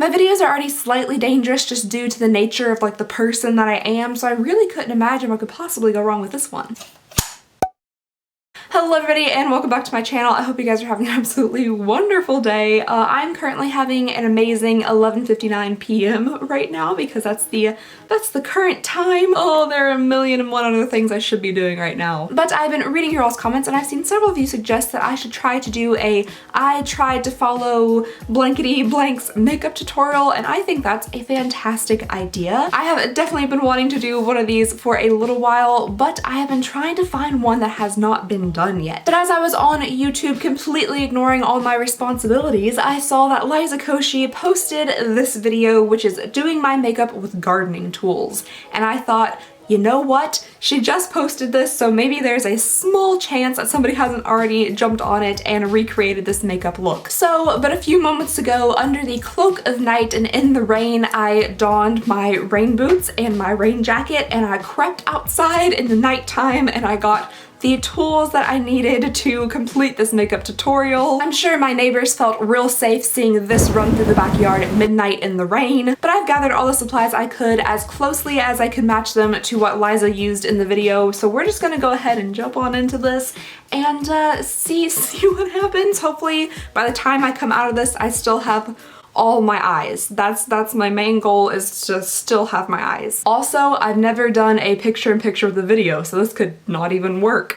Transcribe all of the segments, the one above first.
My videos are already slightly dangerous just due to the nature of like the person that I am, so I really couldn't imagine what could possibly go wrong with this one. Hello everybody and welcome back to my channel. I hope you guys are having an absolutely wonderful day. I'm currently having an amazing 11:59 p.m. right now because that's the current time. Oh, there are a million and one other things I should be doing right now. But I've been reading your all's comments and I've seen several of you suggest that I should try to do a I tried to follow blankety blank's makeup tutorial, and I think that's a fantastic idea. I have definitely been wanting to do one of these for a little while, but I have been trying to find one that has not been done yet. But as I was on YouTube completely ignoring all my responsibilities, I saw that LIZA KOSHY posted this video, which is doing my makeup with gardening tools. And I thought, you know what? She just posted this, so maybe there's a small chance that somebody hasn't already jumped on it and recreated this makeup look. So, but a few moments ago, under the cloak of night and in the rain, I donned my rain boots and my rain jacket and I crept outside in the nighttime and I got the tools that I needed to complete this makeup tutorial. I'm sure my neighbors felt real safe seeing this run through the backyard at midnight in the rain, but I've gathered all the supplies I could as closely as I could match them to what LIZA used in the video, so we're just gonna go ahead and jump on into this and see what happens. Hopefully by the time I come out of this, I still have all my eyes. That's my main goal, is to still have my eyes. Also, I've never done a picture-in-picture of the video, so this could not even work.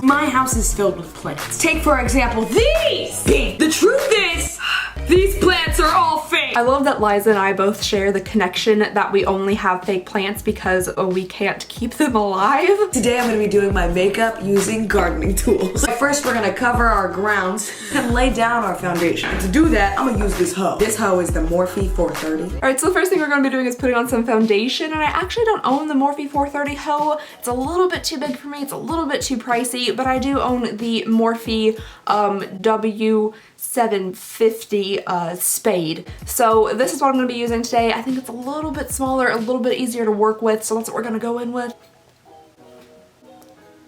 My house is filled with plants. Take for example these! The truth is, these plants are all fake! I love that LIZA and I both share the connection that we only have fake plants because we can't keep them alive. Today I'm gonna be doing my makeup using gardening tools. First we're gonna cover our grounds and lay down our foundation. To do that, I'm gonna use this hoe. This hoe is the Morphe 430. Alright, so the first thing we're gonna be doing is putting on some foundation, and I actually don't own the Morphe 430 hoe. It's a little bit too big for me, it's a little bit too pricey, but I do own the Morphe W750 spade. So this is what I'm gonna be using today. I think it's a little bit smaller, a little bit easier to work with, so that's what we're gonna go in with.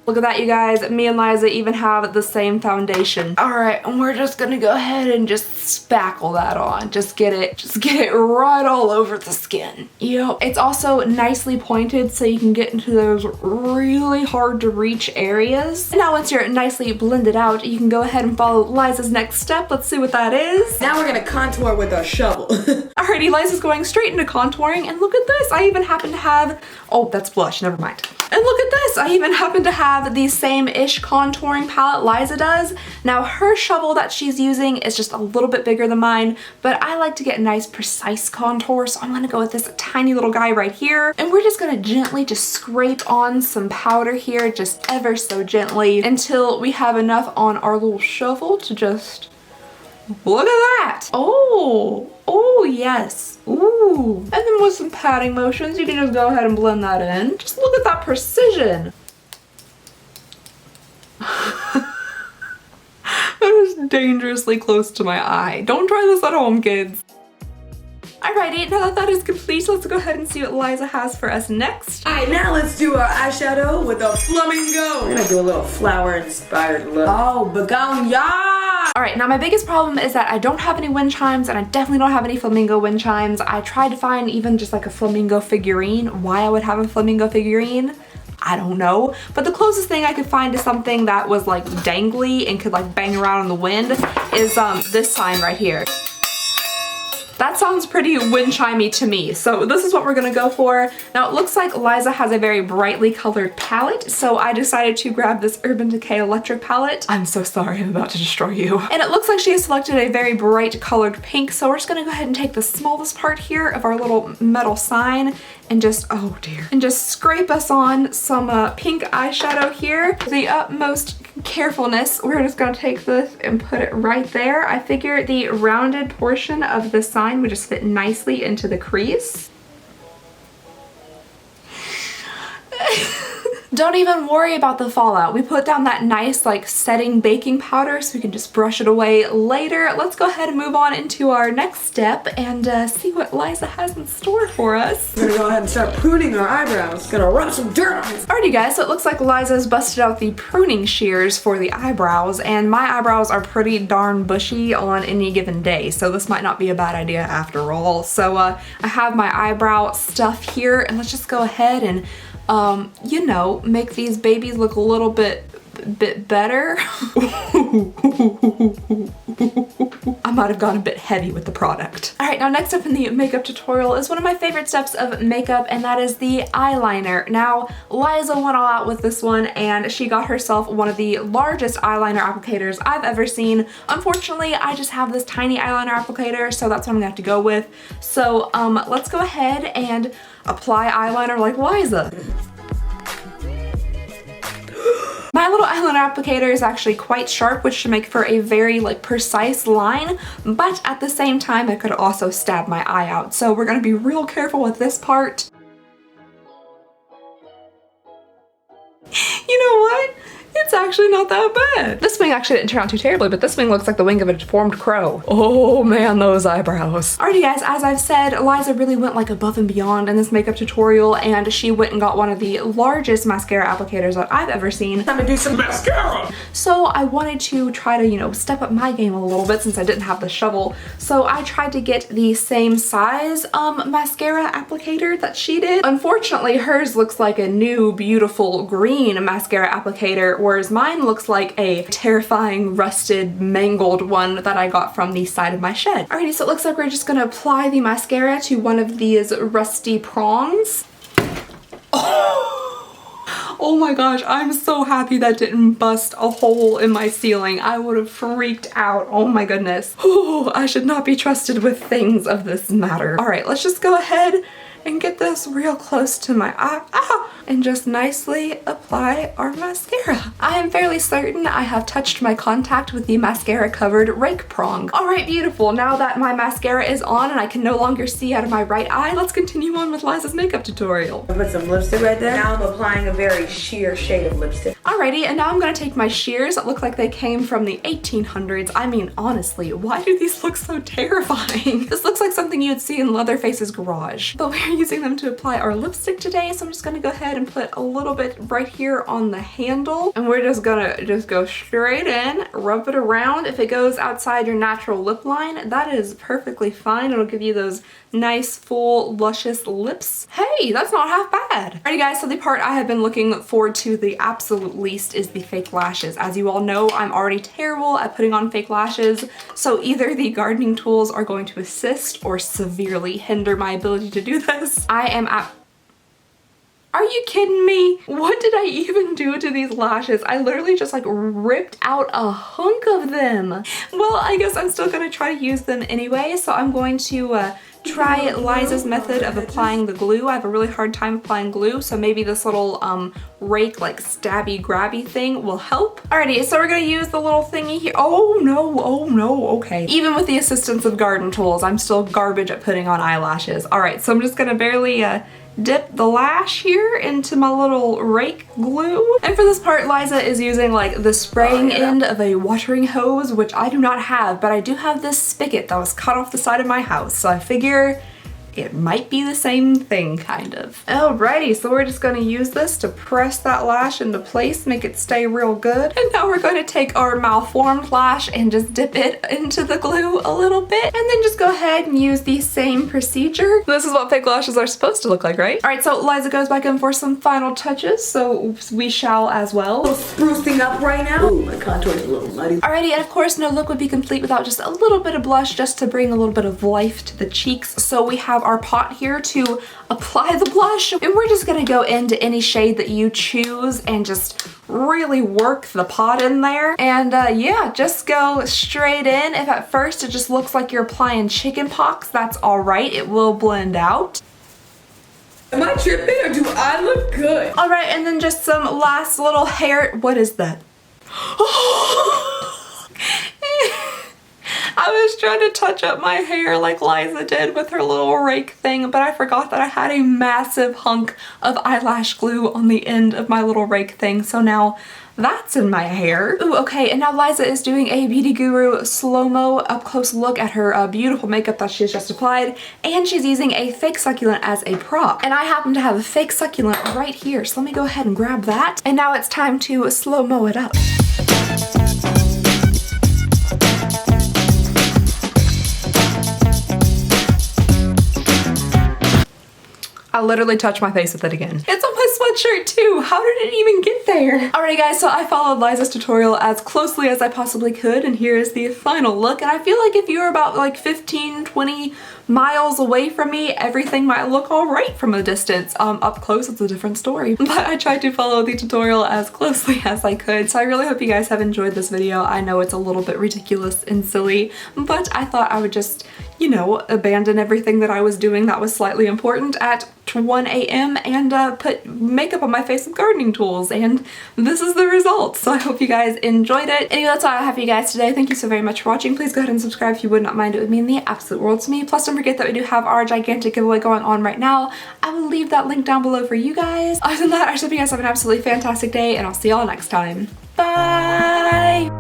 Look at that, you guys. Me and LIZA even have the same foundation. All right, and we're just gonna go ahead and just spackle that on. Just get it right all over the skin. You know, it's also nicely pointed so you can get into those really hard to reach areas. And now once you're nicely blended out, you can go ahead and follow LIZA's next step. Let's see what that is. Now we're gonna contour with a shovel. Alrighty, LIZA's going straight into contouring, and look at this. I even happen to have, oh, that's blush, never mind. And look at this, I even happen to have the same-ish contouring palette LIZA does. Now her shovel that she's using is just a little bit bigger than mine, but I like to get a nice precise contour, so I'm gonna go with this tiny little guy right here. And we're just gonna gently just scrape on some powder here, just ever so gently, until we have enough on our little shovel to just, look at that! Oh, oh yes. Ooh. And then with some patting motions, you can just go ahead and blend that in. Just look at that precision. That is dangerously close to my eye. Don't try this at home, kids. Alrighty, now that that is complete, let's go ahead and see what LIZA has for us next. Alright, now let's do our eyeshadow with a flamingo. We're gonna do a little flower-inspired look. Oh, begonia! Alright, now my biggest problem is that I don't have any wind chimes, and I definitely don't have any flamingo wind chimes. I tried to find even just like a flamingo figurine. Why I would have a flamingo figurine, I don't know. But the closest thing I could find to something that was like dangly and could like bang around in the wind is this sign right here. That sounds pretty wind chimey to me, so this is what we're gonna go for. Now it looks like LIZA has a very brightly colored palette, so I decided to grab this Urban Decay Electric palette. I'm so sorry, I'm about to destroy you. And it looks like she has selected a very bright colored pink, so we're just gonna go ahead and take the smallest part here of our little metal sign and just, oh dear, and just scrape us on some pink eyeshadow here. With the utmost carefulness, we're just gonna take this and put it right there. I figure the rounded portion of the sign would just fit nicely into the crease. Don't even worry about the fallout. We put down that nice like setting baking powder so we can just brush it away later. Let's go ahead and move on into our next step and see what Liza has in store for us. We're gonna go ahead and start pruning our eyebrows. Gonna rub some dirt on it. Alrighty guys, so it looks like Liza's busted out the pruning shears for the eyebrows, and my eyebrows are pretty darn bushy on any given day, so this might not be a bad idea after all. So I have my eyebrow stuff here, and let's just go ahead and you know, make these babies look a little bit better. I might have gone a bit heavy with the product. Alright, now next up in the makeup tutorial is one of my favorite steps of makeup, and that is the eyeliner. Now, Liza went all out with this one, and she got herself one of the largest eyeliner applicators I've ever seen. Unfortunately, I just have this tiny eyeliner applicator, so that's what I'm gonna have to go with. So, let's go ahead and apply eyeliner like Liza. My little eyeliner applicator is actually quite sharp, which should make for a very like precise line, but at the same time it could also stab my eye out. So we're gonna be real careful with this part. You know what? It's actually not that bad. This wing actually didn't turn out too terribly, but this wing looks like the wing of a deformed crow. Oh man, those eyebrows. Alrighty guys, as I've said, Liza really went like above and beyond in this makeup tutorial, and she went and got one of the largest mascara applicators that I've ever seen. Time to do some mascara. So I wanted to try to, you know, step up my game a little bit since I didn't have the shovel. So I tried to get the same size mascara applicator that she did. Unfortunately, hers looks like a new beautiful green mascara applicator, whereas mine looks like a terrifying, rusted, mangled one that I got from the side of my shed. Alrighty, so it looks like we're just gonna apply the mascara to one of these rusty prongs. Oh my gosh, I'm so happy that didn't bust a hole in my ceiling. I would have freaked out. Oh my goodness. Oh, I should not be trusted with things of this matter. Alright, let's just go ahead and get this real close to my eye and just nicely apply our mascara. I am fairly certain I have touched my contact with the mascara covered rake prong. Alright, beautiful. Now that my mascara is on and I can no longer see out of my right eye, let's continue on with Liza's makeup tutorial. I put some lipstick right there. Now I'm applying a very sheer shade of lipstick. Alrighty, and now I'm gonna take my shears that look like they came from the 1800s. I mean, honestly, why do these look so terrifying? This looks like something you'd see in Leatherface's garage. But we're using them to apply our lipstick today, so I'm just gonna go ahead and put a little bit right here on the handle, and we're just gonna go straight in, rub it around. If it goes outside your natural lip line, that is perfectly fine. It'll give you those nice, full, luscious lips. Hey, that's not half bad. Alrighty guys, so the part I have been looking forward to the absolute least is the fake lashes. As you all know, I'm already terrible at putting on fake lashes, so either the gardening tools are going to assist or severely hinder my ability to do this. Are you kidding me? What did I even do to these lashes? I literally just like ripped out a hunk of them. Well, I guess I'm still gonna try to use them anyway, so I'm going to try Liza's method of applying the glue. I have a really hard time applying glue, so maybe this little rake like stabby grabby thing will help. Alrighty, so we're gonna use the little thingy here. Oh no, okay. Even with the assistance of garden tools, I'm still garbage at putting on eyelashes. Alright, so I'm just gonna barely dip the lash here into my little rake glue. And for this part, Liza is using like the spraying end of a watering hose, which I do not have, but I do have this spigot that was cut off the side of my house, so I figure it might be the same thing, kind of. Alrighty, so we're just gonna use this to press that lash into place, make it stay real good. And now we're going to take our malformed lash and just dip it into the glue a little bit, and then just go ahead and use the same procedure. This is what fake lashes are supposed to look like, right? Alright, so Liza goes back in for some final touches, so we shall as well. A little sprucing up right now. Ooh, my contour's a little muddy. Alrighty, and of course no look would be complete without just a little bit of blush, just to bring a little bit of life to the cheeks. So we have our pot here to apply the blush, and we're just gonna go into any shade that you choose and just really work the pot in there. And yeah, just go straight in. If at first it just looks like you're applying chicken pox, that's alright, it will blend out. Am I tripping or do I look good? Alright, and then just some last little hair, what is that? I I was trying to touch up my hair like Liza did with her little rake thing, but I forgot that I had a massive hunk of eyelash glue on the end of my little rake thing, so now that's in my hair. Ooh, okay, and now Liza is doing a Beauty Guru slow-mo up-close look at her beautiful makeup that she has just applied, and she's using a fake succulent as a prop. And I happen to have a fake succulent right here, so let me go ahead and grab that. And now it's time to slow-mo it up. I literally touched my face with it again. It's on my sweatshirt too. How did it even get there? Alrighty guys, so I followed Liza's tutorial as closely as I possibly could, and here is the final look. And I feel like if you're about like 15, 20 miles away from me, everything might look alright from a distance. Up close, it's a different story. But I tried to follow the tutorial as closely as I could, so I really hope you guys have enjoyed this video. I know it's a little bit ridiculous and silly, but I thought I would just, you know, abandon everything that I was doing that was slightly important at 1 a.m. and put makeup on my face with gardening tools, and this is the result. So I hope you guys enjoyed it. Anyway, that's all I have for you guys today. Thank you so very much for watching. Please go ahead and subscribe if you would not mind. It would mean the absolute world to me. Plus, don't forget that we do have our gigantic giveaway going on right now. I will leave that link down below for you guys. Other than that, I just hope you guys have an absolutely fantastic day, and I'll see y'all next time. Bye!